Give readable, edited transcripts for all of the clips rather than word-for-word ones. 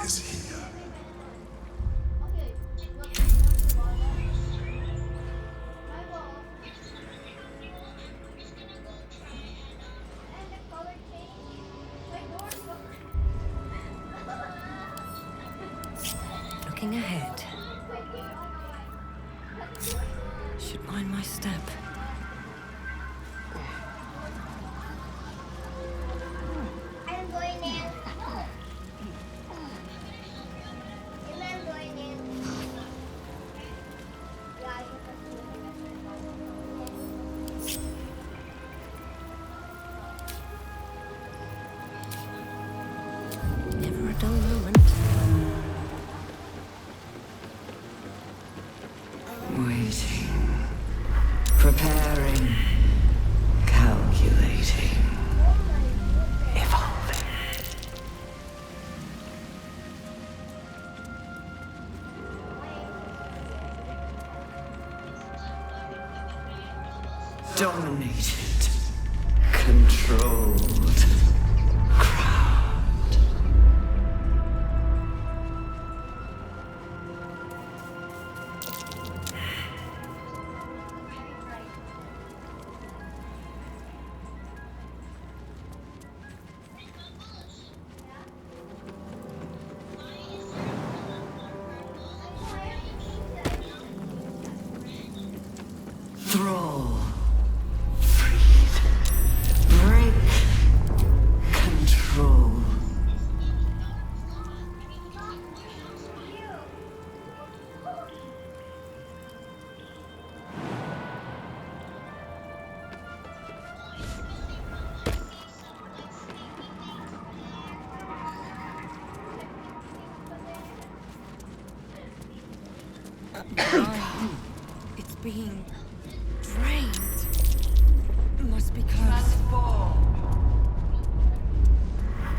is here. Looking ahead. Should mind my step. I'm going in. I'm going in. Never a dull moment. Waiting. Preparing. Calculating. Evolving. Dominated. Controlled. Crowned. Thrall. Freed. Break. Control. It's being drained. Must be close.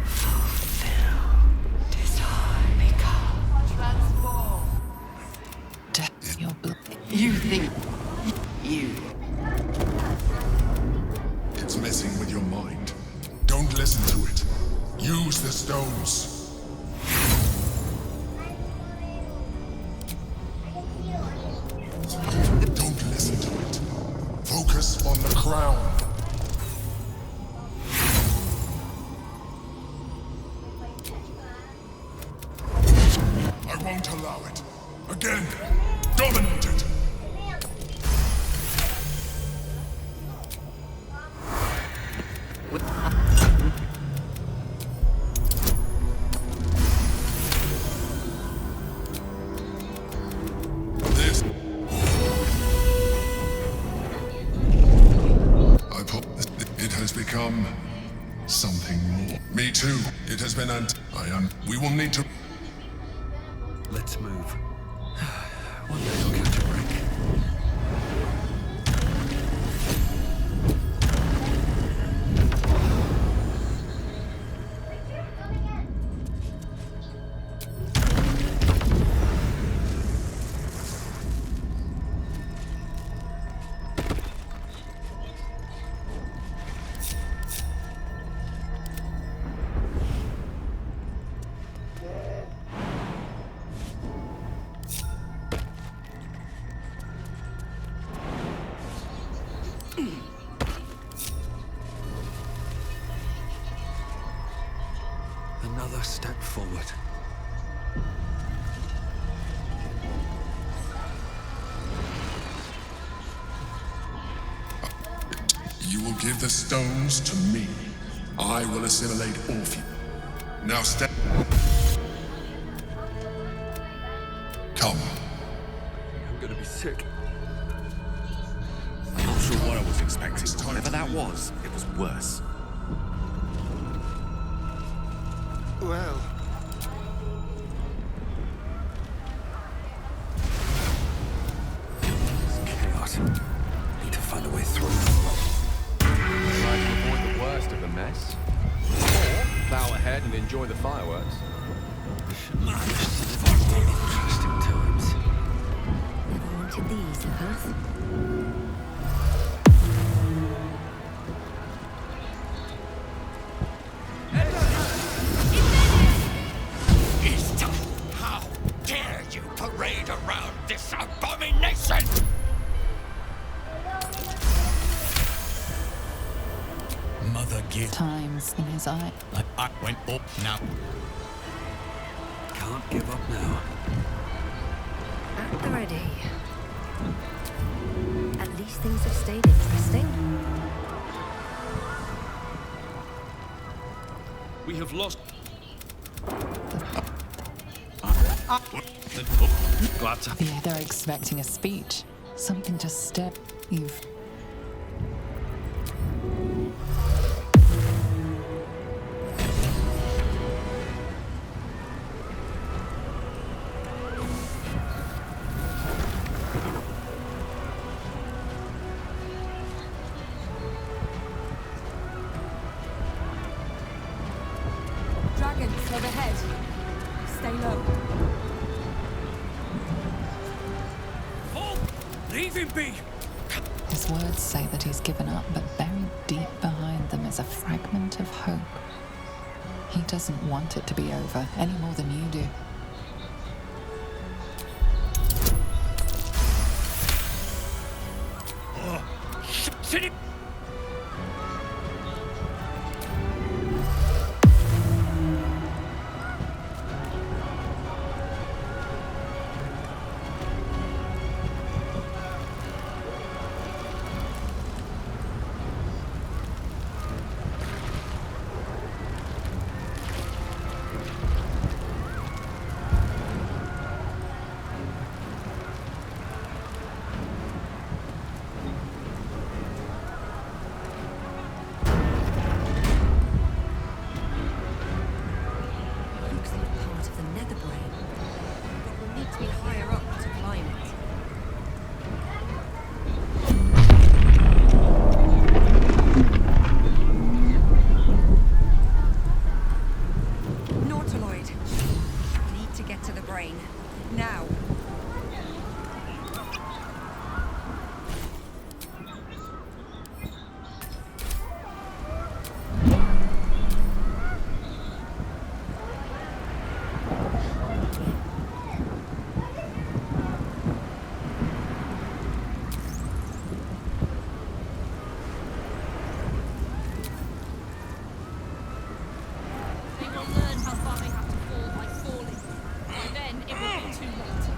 Fulfill. Desire. Become. Transform. Your you think. You. It's messing with your mind. Don't listen to it. Use the stones. Don't listen to it. Focus on the crown. I won't allow it. Again, dominated. This. It has become something more. Me too. It has been we will need to. Let's move. One day I'll catch a break. Another step forward. You will give the stones to me. I will assimilate Orpheus. Now step. Come. I'm gonna be sick. I'm not sure what I was expecting, but whatever that was, it was worse. Well, it's chaos. Need to find a way through. Try to avoid the worst of the mess. Or bow ahead and enjoy the fireworks. Interesting times. Never wanted these on Earth. It's time. his eye. I went up now. Can't give up now. At the ready. At least things have stayed interesting. We have lost. Glad to. Yeah, they're expecting a speech. Something to step. You've. Dragons overhead. Stay low. Oh, leave him be. His words say that he's given up, but buried deep behind them is a fragment of hope. He doesn't want it to be over any more than you do. Sit him. Looks like part of the nether brain. But we'll need to be higher up to climb it. Nautiloid. Need to get to the brain. Now. They will learn how far they have to fall by falling. By then, it will be too late.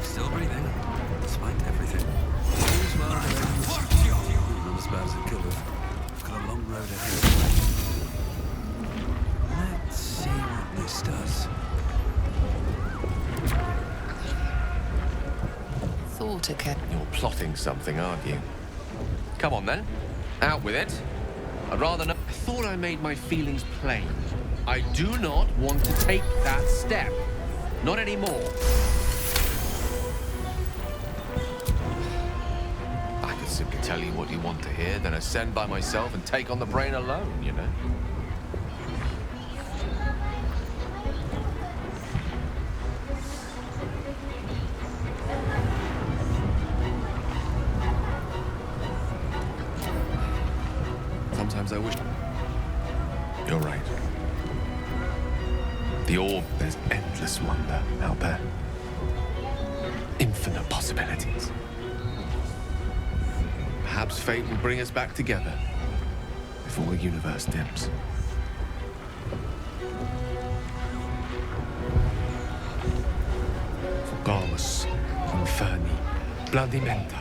Still breathing, despite everything. All's well that ends. Not as bad as it could have. I've got a long road ahead. Let's see what this does. Thought occurred. You're plotting something, aren't you? Come on then. Out with it. I'd rather not. I thought I made my feelings plain. I do not want to take that step. Not anymore. I could simply tell you what you want to hear, then ascend by myself and take on the brain alone, you know? Sometimes I wish... You're right. The orb, there's endless wonder out there. Infinite possibilities. Perhaps fate will bring us back together before the universe dims. Fugamus, Inferni, Blandimenta.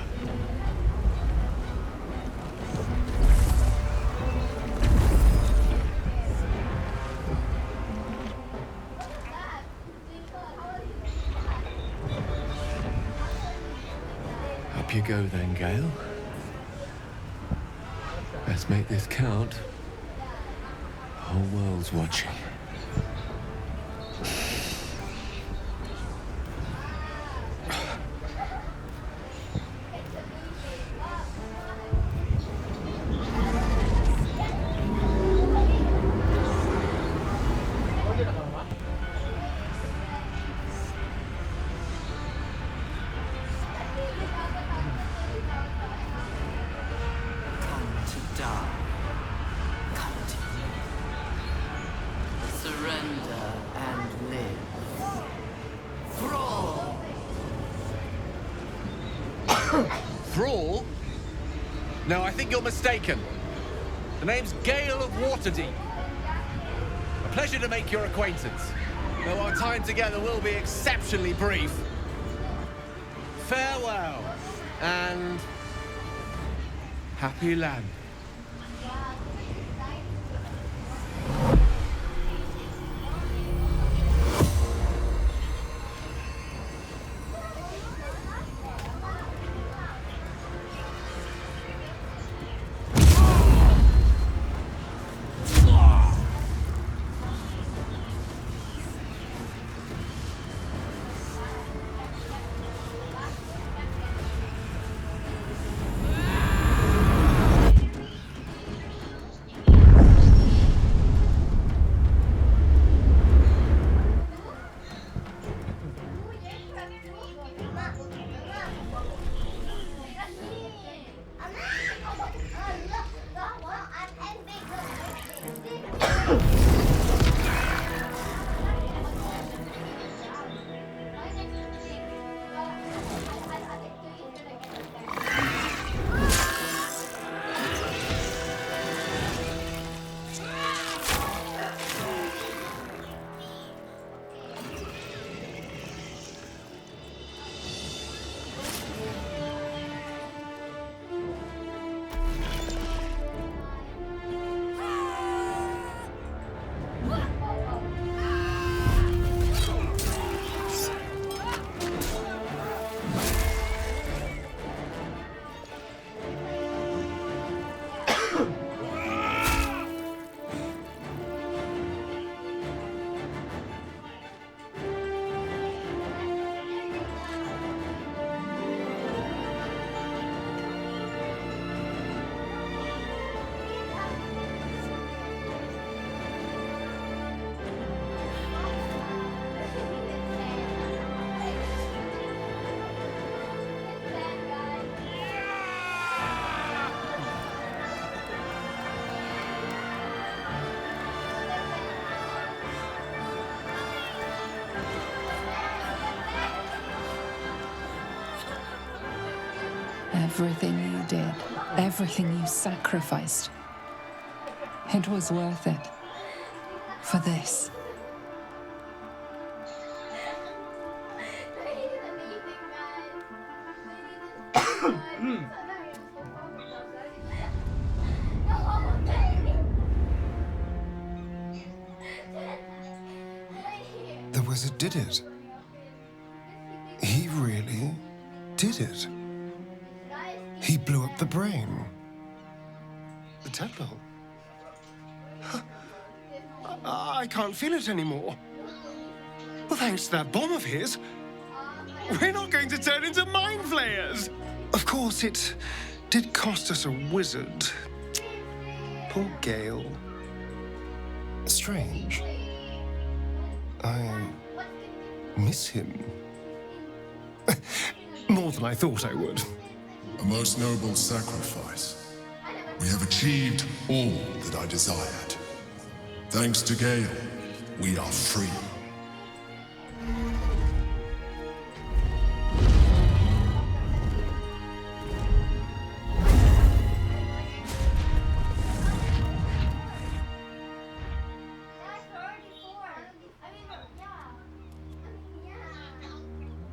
Up you go then, Gale. Let's make this count. The whole world's watching. Surrender and live. Thrall! Thrall? No, I think you're mistaken. The name's Gale of Waterdeep. A pleasure to make your acquaintance, though our time together will be exceptionally brief. Farewell, and happy land. Everything you did, everything you sacrificed, it was worth it. For this. The wizard did it. He really did it. He blew up the brain. The temple. I can't feel it anymore. Well, thanks to that bomb of his, we're not going to turn into mind flayers. Of course, it did cost us a wizard. Poor Gale. Strange. I miss him. More than I thought I would. A most noble sacrifice. We have achieved all that I desired. Thanks to Gale, we are free.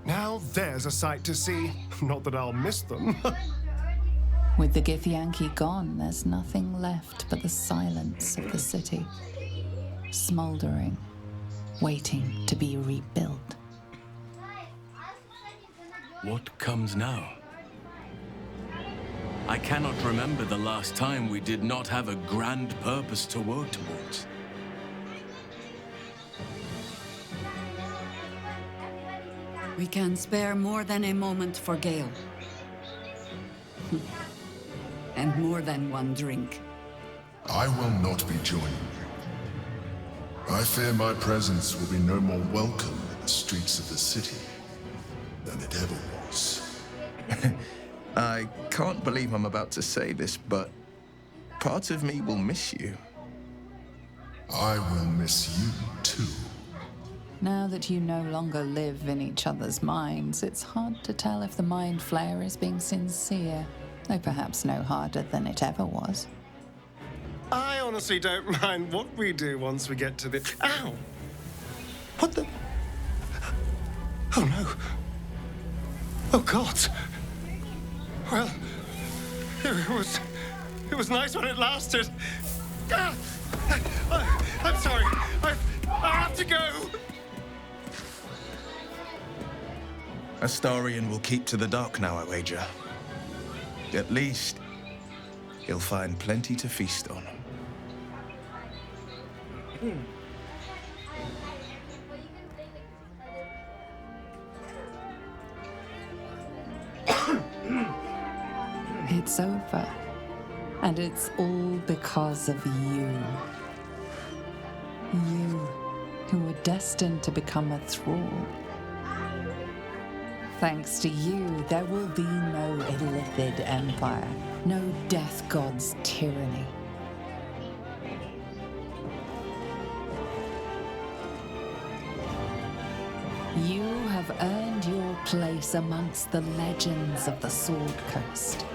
Now there's a sight to see. Not that I'll miss them. With the Githyanki gone, there's nothing left but the silence of the city, smouldering, waiting to be rebuilt. What comes now? I cannot remember the last time we did not have a grand purpose to work towards. We can spare more than a moment for Gale. And more than one drink. I will not be joining you. I fear my presence will be no more welcome in the streets of the city than it ever was. I can't believe I'm about to say this, but part of me will miss you. I will miss you too. Now that you no longer live in each other's minds, it's hard to tell if the Mind Flayer is being sincere, though perhaps no harder than it ever was. I honestly don't mind what we do once we get to the... Ow! What the... Oh, no. Oh, God. Well, it was nice when it lasted. Ah! I'm sorry. I have to go. Astarion will keep to the dark now, I wager. At least, he'll find plenty to feast on. It's over. And it's all because of you. You, who were destined to become a thrall. Thanks to you, there will be no Illithid Empire, no Death God's tyranny. You have earned your place amongst the legends of the Sword Coast.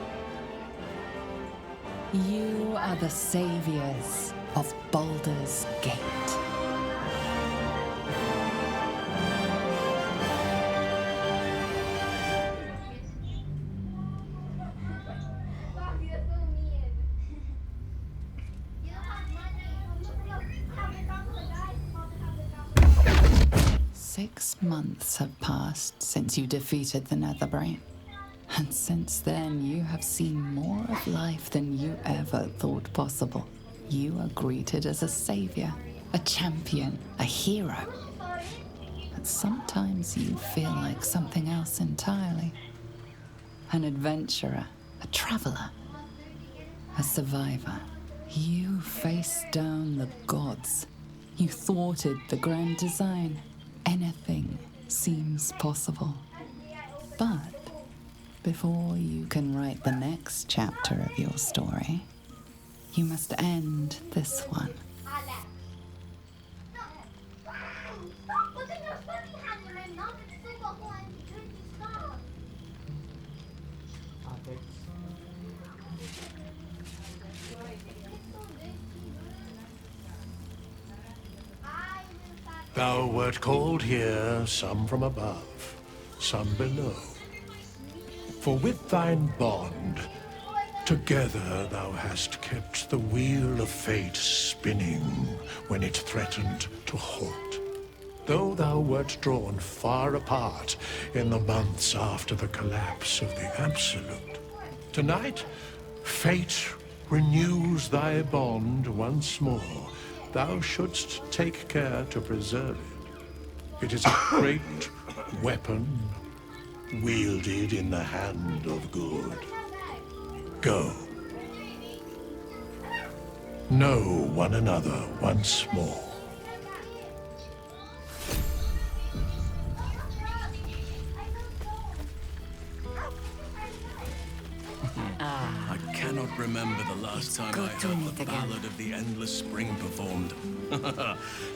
You are the saviors of Baldur's Gate. Months have passed since you defeated the Netherbrain. And since then, you have seen more of life than you ever thought possible. You are greeted as a savior, a champion, a hero. But sometimes you feel like something else entirely. An adventurer, a traveler, a survivor. You faced down the gods. You thwarted the grand design. Anything seems possible. But before you can write the next chapter of your story, you must end this one. Thou wert called here, some from above, some below. For with thine bond, together thou hast kept the wheel of fate spinning when it threatened to halt. Though thou wert drawn far apart in the months after the collapse of the Absolute, tonight, fate renews thy bond once more. Thou shouldst take care to preserve it. It is a great weapon, wielded in the hand of good. Go. Know one another once more. I cannot remember the last time I heard the Ballad of the Endless Spring performed.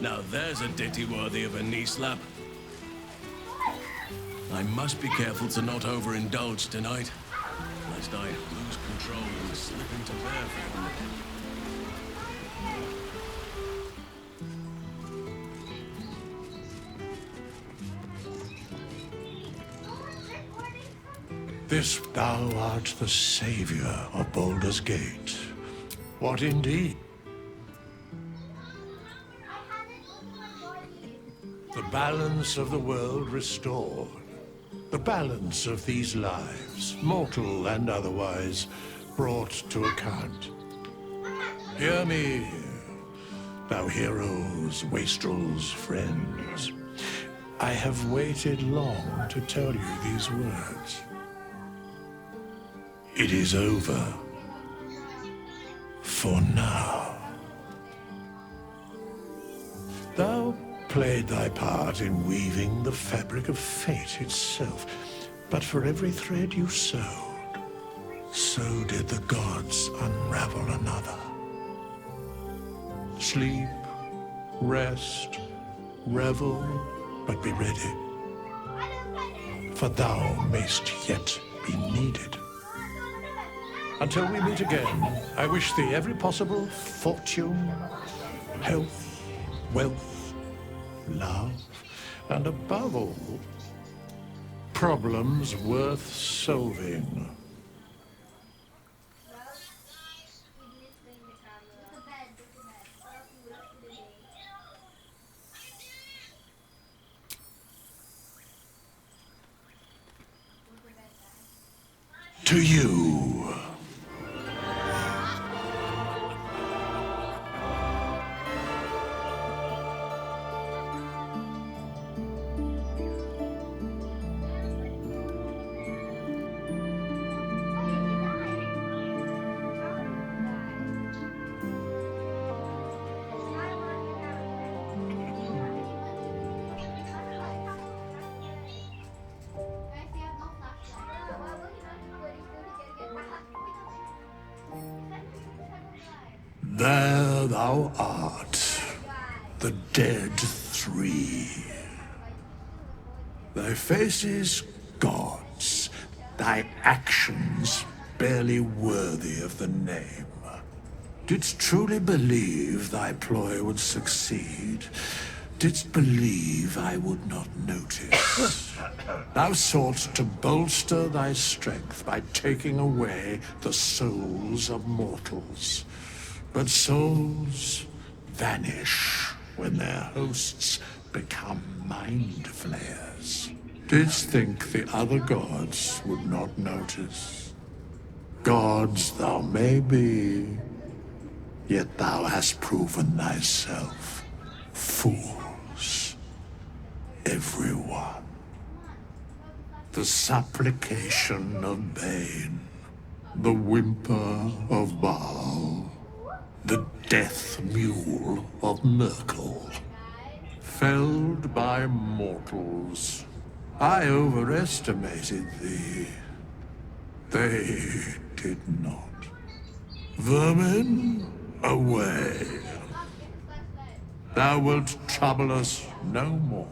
Now there's a ditty worthy of a knee slap. I must be careful to not overindulge tonight, lest I lose control and slip into their form. This thou art the savior of Baldur's Gate. What indeed? The balance of the world restored. The balance of these lives, mortal and otherwise, brought to account. Hear me, thou heroes, wastrels, friends. I have waited long to tell you these words. It is over. For now. Thou played thy part in weaving the fabric of fate itself, but for every thread you sewed, so did the gods unravel another. Sleep, rest, revel, but be ready, for thou mayst yet be needed. Until we meet again, I wish thee every possible fortune, health, wealth, love, and above all, problems worth solving. To you. There thou art, the dead three. Thy faces gods, thy actions barely worthy of the name. Didst truly believe thy ploy would succeed? Didst believe I would not notice? Thou sought to bolster thy strength by taking away the souls of mortals. But souls vanish when their hosts become mind flayers. Didst think the other gods would not notice? Gods thou may be, yet thou hast proven thyself fools, everyone. The supplication of Bane, the whimper of Baal, the death mule of Merkel, felled by mortals. I overestimated thee. They did not. Vermin, away. Thou wilt trouble us no more.